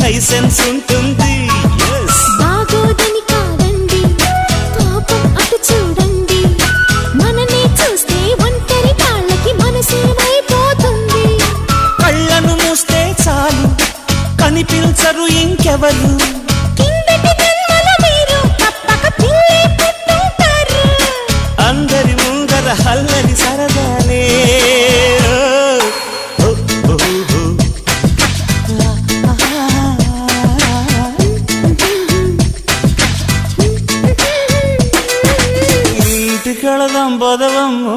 Licence ఉంటుంది. బాగోదని కాదండి పాపం అటు చూడండి, మననే చూస్తే ఒంటరి కాళ్ళకి మనసేమైపోతుంది. కళ్ళను మూస్తే చాలు కనిపించరు ఇంకెవరు, కిందటి జన్మల మీరు తప్పక పిల్లి పుట్టుంటారు. అందరి ముందర హల్లరి సరదాలే. ఓ, ఓ, ఓ, ఓ. ఇంటికెళదాం పదవమ్మో.